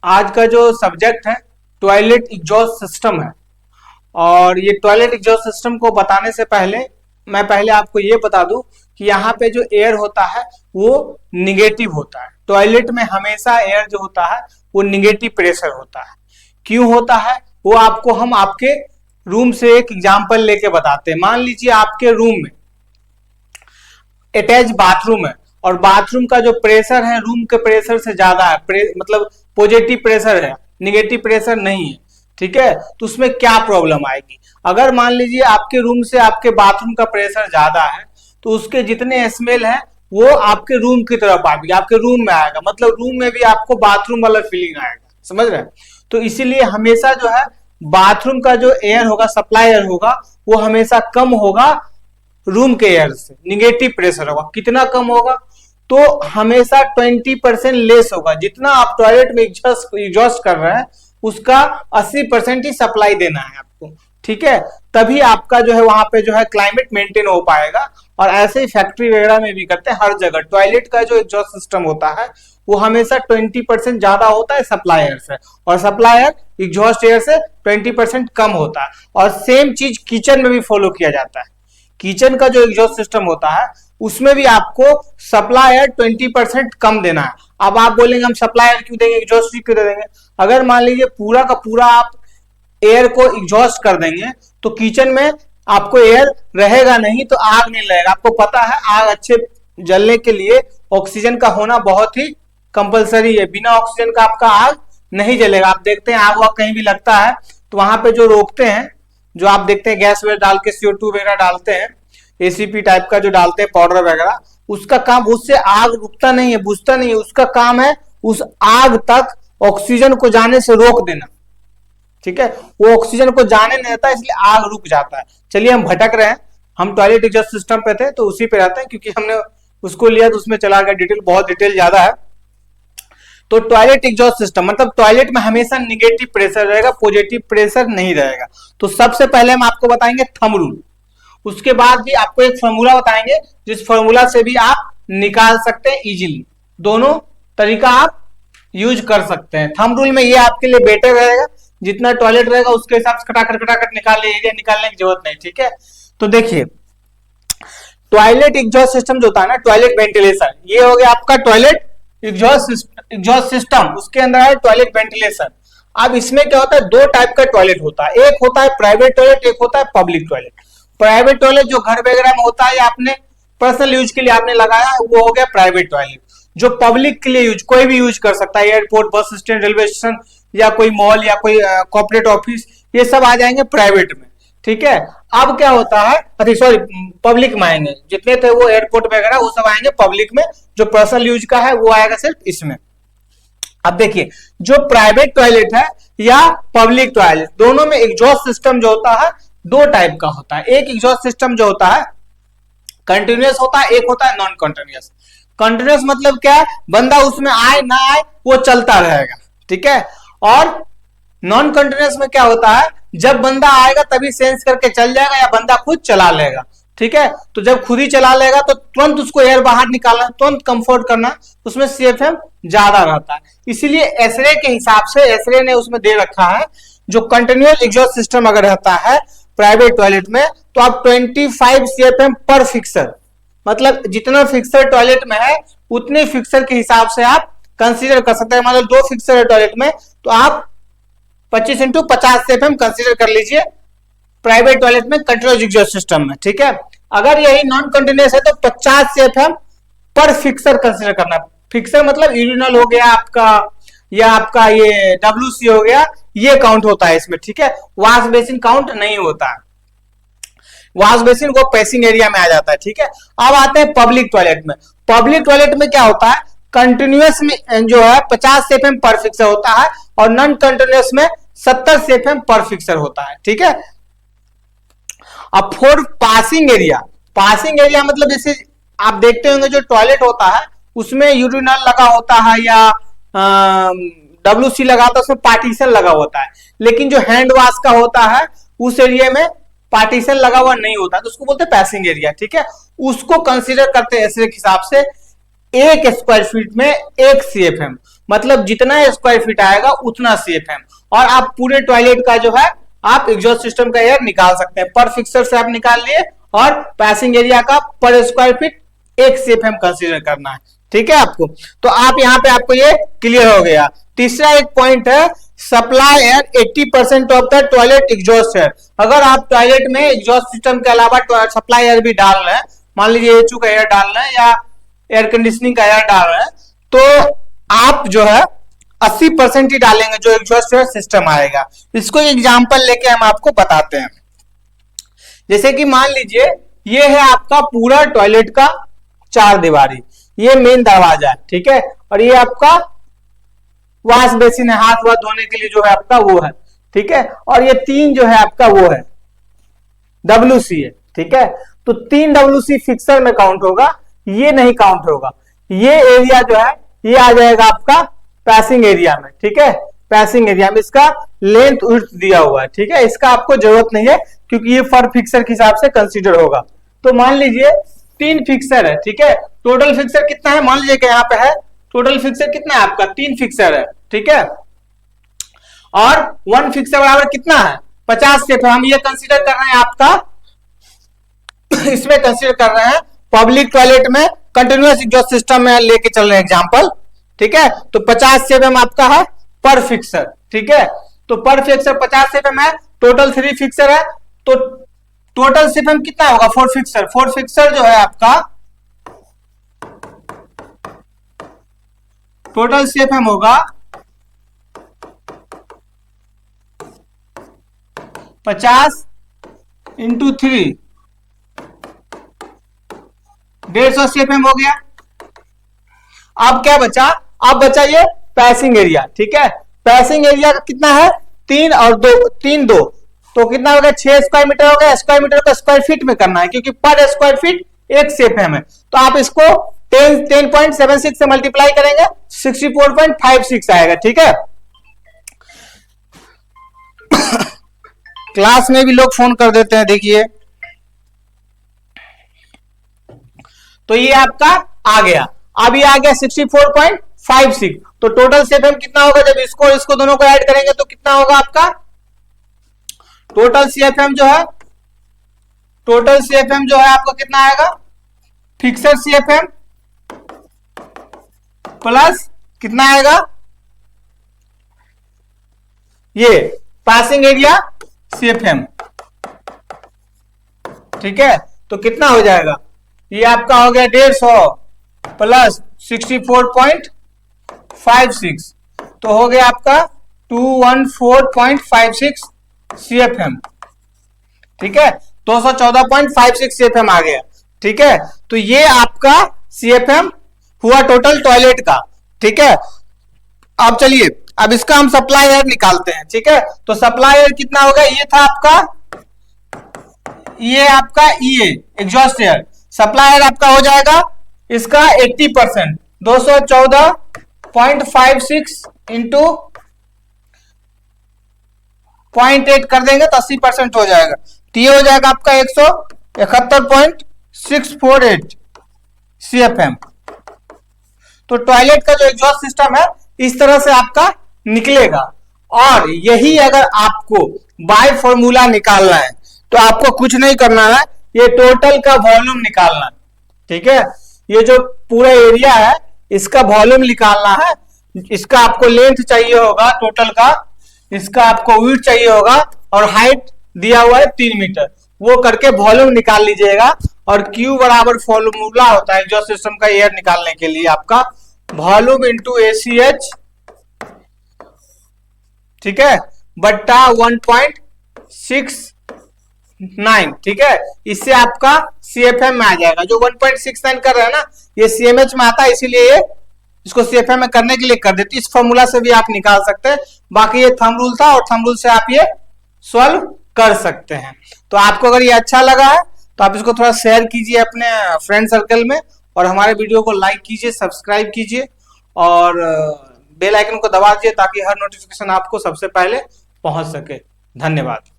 आज का जो सब्जेक्ट है टॉयलेट एग्जॉस्ट सिस्टम है। और ये टॉयलेट एग्जॉस्ट सिस्टम को बताने से पहले मैं आपको ये बता दूं कि यहाँ पे जो एयर होता है वो निगेटिव होता है। टॉयलेट में हमेशा एयर जो होता है वो निगेटिव प्रेशर होता है। क्यों होता है वो आपको हम आपके रूम से एक एग्जांपल लेके बताते हैं। मान लीजिए आपके रूम में अटैच बाथरूम है और बाथरूम का जो प्रेशर है रूम के प्रेशर से ज्यादा है, मतलब पॉजिटिव प्रेशर है, निगेटिव प्रेशर नहीं है। ठीक है, तो उसमें क्या प्रॉब्लम आएगी? अगर मान लीजिए आपके रूम से आपके बाथरूम का प्रेशर ज्यादा है तो उसके जितने स्मेल है वो आपके रूम की तरफ आएगी, आपके रूम में आएगा, मतलब रूम में भी आपको बाथरूम वाला फीलिंग आएगा। समझ रहे हैं? तो इसीलिए हमेशा जो है बाथरूम का जो एयर होगा, सप्लाई एयर होगा, वो हमेशा कम होगा रूम के एयर से। निगेटिव प्रेशर होगा, कितना कम होगा? तो हमेशा 20% लेस होगा। जितना आप टॉयलेट में एग्जॉस्ट कर रहे हैं उसका 80% ही सप्लाई देना है आपको। ठीक है, तभी आपका जो है वहां पे जो है क्लाइमेट मेंटेन हो पाएगा। और ऐसे ही फैक्ट्री वगैरह में भी करते हैं, हर जगह टॉयलेट का जो एग्जॉस्ट सिस्टम होता है वो हमेशा 20% ज्यादा होता है सप्लाई एयर से, और सप्लाई एयर एग्जॉस्ट एयर से 20% कम होता है। और सेम चीज किचन में भी फॉलो किया जाता है। किचन का जो एग्जॉस्ट सिस्टम होता है उसमें भी आपको सप्लाई एयर 20% कम देना है। अब आप बोलेंगे हम सप्लाई एयर क्यों देंगे, एग्जॉस्ट क्यों दे देंगे? अगर मान लीजिए पूरा का पूरा आप एयर को एग्जॉस्ट कर देंगे तो किचन में आपको एयर रहेगा नहीं, तो आग नहीं लगेगा। आपको पता है आग अच्छे जलने के लिए ऑक्सीजन का होना बहुत ही कंपलसरी है। बिना ऑक्सीजन का आपका आग नहीं जलेगा। आप देखते हैं आग वाग कहीं भी लगता है तो वहां पे जो रोकते हैं, जो आप देखते हैं गैस वगैरह डाल के CO2 वगैरह डालते हैं, ACP टाइप का जो डालते हैं पाउडर वगैरह, उसका काम, उससे आग रुकता नहीं है, बुझता नहीं है। उसका काम है उस आग तक ऑक्सीजन को जाने से रोक देना। ठीक है, वो ऑक्सीजन को जाने नहीं देता, इसलिए आग रुक जाता है। चलिए हम भटक रहे हैं, हम टॉयलेट एग्जॉस्ट सिस्टम पे थे तो उसी पे रहते हैं, क्योंकि हमने उसको लिया तो उसमें चला गया डिटेल, बहुत डिटेल ज्यादा है। तो टॉयलेट एग्जॉस्ट सिस्टम मतलब टॉयलेट में हमेशा निगेटिव प्रेशर रहेगा, पॉजिटिव प्रेशर नहीं रहेगा। तो सबसे पहले हम आपको बताएंगे थंब रूल, उसके बाद भी आपको एक फॉर्मूला बताएंगे जिस फॉर्मूला से भी आप निकाल सकते हैं इजीली। दोनों तरीका आप यूज कर सकते हैं। थंब रूल में ये आपके लिए बेटर रहेगा, जितना टॉयलेट रहेगा उसके हिसाब से खटाखट निकाल ले, एरिया निकालने की जरूरत नहीं। ठीक है, तो देखिए टॉयलेट एग्जॉस्ट सिस्टम जो होता है ना, टॉयलेट वेंटिलेशन, ये हो गया आपका टॉयलेट एग्जॉस्ट सिस्टम, उसके अंदर है टॉयलेट वेंटिलेशन। अब इसमें क्या होता है, दो टाइप का टॉयलेट होता है, एक होता है प्राइवेट टॉयलेट, एक होता है पब्लिक टॉयलेट। प्राइवेट टॉयलेट जो घर वगैरह में होता है या आपने पर्सनल यूज के लिए आपने लगाया है वो हो गया प्राइवेट टॉयलेट। जो पब्लिक के लिए यूज कोई भी यूज कर सकता है, airport, bus stand, railway station या कोई मॉल या कोई कॉर्पोरेट ऑफिस, ये सब आ जाएंगे प्राइवेट में। ठीक है, अब क्या होता है, सॉरी पब्लिक में आएंगे, जितने थे वो एयरपोर्ट वगैरह वो सब आएंगे पब्लिक में। जो पर्सनल यूज का है वो आएगा सिर्फ इसमें। अब देखिए जो प्राइवेट टॉयलेट है या पब्लिक टॉयलेट, दोनों में एग्जॉस्ट सिस्टम जो होता है दो टाइप का होता है। एक एग्जॉस्ट सिस्टम जो होता है कंटिन्यूअस होता है, एक होता है नॉन कंटिन्यूअस। कंटिन्यूअस मतलब क्या है, बंदा उसमें आए ना आए वो चलता रहेगा। ठीक है, और नॉन कंटिन्यूअस में क्या होता है, जब बंदा आएगा तभी सेंस करके चल जाएगा या बंदा खुद चला लेगा। ठीक है, तो जब खुद ही चला लेगा तो तुरंत उसको एयर बाहर निकालना, तुरंत कंफर्ट करना, उसमें CFM ज्यादा रहता है। इसीलिए एसरे के हिसाब से एसरे ने उसमें दे रखा है, जो कंटिन्यूअस एग्जॉस्ट सिस्टम अगर रहता है प्राइवेट टॉयलेट में तो आप 25 CFM पर फिक्सर, मतलब जितना फिक्सर टॉयलेट में है उतने फिक्सर के हिसाब से आप कंसीडर कर सकते हैं। मतलब 2 फिक्सर है टॉयलेट में तो आप 25 × 50 CFM कंसीडर कर लीजिए प्राइवेट टॉयलेट में कंटिन्यूअस एग्जॉस्ट सिस्टम में। ठीक है, अगर यही नॉन कंटिन्यूअस है तो 50 CFM पर फिक्सर कंसीडर करना। फिक्सर मतलब यूरिनल हो गया आपका या आपका ये WC हो गया, ये काउंट होता है इसमें। ठीक है, वॉश बेसिन काउंट नहीं होता है, वॉश बेसिन वो पैसिंग एरिया में आ जाता है। ठीक है, अब आते हैं पब्लिक टॉयलेट में। पब्लिक टॉयलेट में क्या होता है, कंटिन्यूअस में जो है 50 CFM पर फिक्सर होता है और नॉन कंटिन्यूअस में 70 CFM पर फिक्सर होता है। ठीक है, अब for passing area, passing area मतलब जैसे आप देखते होंगे जो टॉयलेट होता है उसमें यूरिनल लगा होता है या WC लगा होता है, उसमें पार्टीशन लगा होता है। लेकिन जो हैंड वॉश का होता है उस एरिया में पार्टीशन लगा हुआ नहीं होता, तो उसको बोलते हैं पैसिंग एरिया। ठीक है, उसको कंसीडर करते हैं एसरे के हिसाब से 1 स्क्वायर फीट में 1 CFM। मतलब जितना स्क्वायर फीट आएगा उतना CFM। और आप पूरे टॉयलेट का जो है आप एग्जॉस्ट सिस्टम का एयर निकाल सकते हैं। पर फिक्सर से आप निकाल लिए और पैसिंग एरिया का पर स्क्वायर फीट 1 CFM कंसीडर करना है, ठीक है आपको। तो आप यहाँ पे आपको ये क्लियर हो गया। तीसरा एक पॉइंट है supply air 80% of the toilet exhaust air. अगर आप टॉयलेट में एग्जॉस्ट सिस्टम के अलावा सप्लाई एयर भी डाल रहे हैं, मान लीजिए HU का एयर डाल रहे हैं या एयर कंडीशनिंग का एयर डाल रहे हैं, तो आप जो है 80% ही डालेंगे जो एग्जॉस्ट एयर सिस्टम आएगा। इसको एग्जांपल लेके हम आपको बताते हैं। जैसे कि मान लीजिए ये है आपका पूरा टॉयलेट का 4 दीवारी, ये मेन दरवाजा है, ठीक है, और ये आपका वॉश बेसिन है, हाथ वाथ धोने के लिए जो है आपका वो है, ठीक है, और ये 3 जो है आपका वो है WC है, ठीक है। तो 3 WC फिक्सर में काउंट होगा, ये नहीं काउंट होगा। ये एरिया जो है ये आ जाएगा आपका पैसिंग एरिया में, ठीक है। पैसिंग एरिया में इसका लेंथ विड्थ दिया हुआ है, ठीक है, इसका आपको जरूरत नहीं है क्योंकि ये पर फिक्सर के हिसाब से कंसीडर होगा। तो मान लीजिए 3 फिक्सर है, ठीक है, टोटल फिक्सर कितना है, मान लीजिए कि यहाँ पे है टोटल फिक्सर कितना है आपका 3 फिक्सर है, ठीक है, और 1 फिक्सर बराबर कितना है 50 से। तो हम ये कंसीडर कर रहे हैं आपका इसमें कंसीडर कर रहे हैं पब्लिक टॉयलेट में कंटिन्यूअस एग्जॉस्ट सिस्टम में लेके चल रहे हैं एग्जांपल, ठीक है। तो 50 CFM आपका है पर फिक्सर, ठीक है। तो पर फिक्सर 50 CFM है, टोटल 3 फिक्सर है, तो टोटल CFM कितना होगा 4 फिक्सर। 4 फिक्सर जो है आपका टोटल CFM होगा 50 इंटू 3 150 CFM हो गया। अब क्या बचा, अब बचा ये पैसिंग एरिया, ठीक है। पैसिंग एरिया कितना है 3 और 2 3 2 तो कितना हो गया 6 स्क्वायर मीटर हो गया। स्क्वायर मीटर को स्क्वायर फीट में करना है क्योंकि पर स्क्वायर फीट 1 CFM है। तो आप इसको 10.76 से मल्टीप्लाई करेंगे 64.56 आएगा, ठीक है। क्लास में भी लोग फोन कर देते हैं, देखिए। तो ये आपका आ गया, अब ये आ गया 64.56। तो टोटल CFM कितना होगा जब इसको दोनों को ऐड करेंगे तो कितना होगा आपका टोटल CFM जो है आपका कितना आएगा फिक्सर CFM प्लस कितना आएगा ये पासिंग एरिया CFM, ठीक है। तो कितना हो जाएगा ये आपका हो गया 150 प्लस 64.56 तो हो गया आपका 214.56 CFM, ठीक है। 214.56 CFM आ गया, ठीक है। तो ये आपका CFM हुआ टोटल टॉयलेट का, ठीक है। अब चलिए अब इसका हम सप्लाई एयर निकालते हैं, ठीक है। तो सप्लाई एयर कितना होगा, ये था आपका ये एग्जॉस्ट एयर। सप्लाई एयर आपका हो जाएगा इसका 80% 214.56 इंटू 0.8 कर देंगे तो 80% हो जाएगा। तो ये हो जाएगा आपका 171.648 CFM। तो टॉयलेट का जो एग्जॉस्ट सिस्टम है इस तरह से आपका निकलेगा। और यही अगर आपको बाय फॉर्मूला निकालना है तो आपको कुछ नहीं करना है, ये टोटल का वॉल्यूम निकालना है, ठीक है। ये जो पूरा एरिया है इसका वॉल्यूम निकालना है। इसका आपको लेंथ चाहिए होगा टोटल का, इसका आपको विड्थ चाहिए होगा और हाइट दिया हुआ है 3 मीटर। वो करके वॉल्यूम निकाल लीजिएगा। और Q बराबर फॉर्मूला होता है एग्जॉस्ट सिस्टम का एयर निकालने के लिए आपका वॉल्यूम इंटू ACH, ठीक है, बट्टा 1.69, ठीक है। इससे आपका CFM में आ जाएगा। जो 1.69 कर रहे हैं ना ये CMH में आता है, इसीलिए ये इसको CFM में करने के लिए कर देती है। इस फॉर्मूला से भी आप निकाल सकते हैं। बाकी ये थंब रूल था और थंब रूल से आप ये सॉल्व कर सकते हैं। तो आपको अगर ये अच्छा लगा है तो आप इसको थोड़ा शेयर कीजिए अपने फ्रेंड सर्कल में और हमारे वीडियो को लाइक कीजिए, सब्सक्राइब कीजिए और बेल आइकन को दबा दीजिए ताकि हर नोटिफिकेशन आपको सबसे पहले पहुंच सके। धन्यवाद।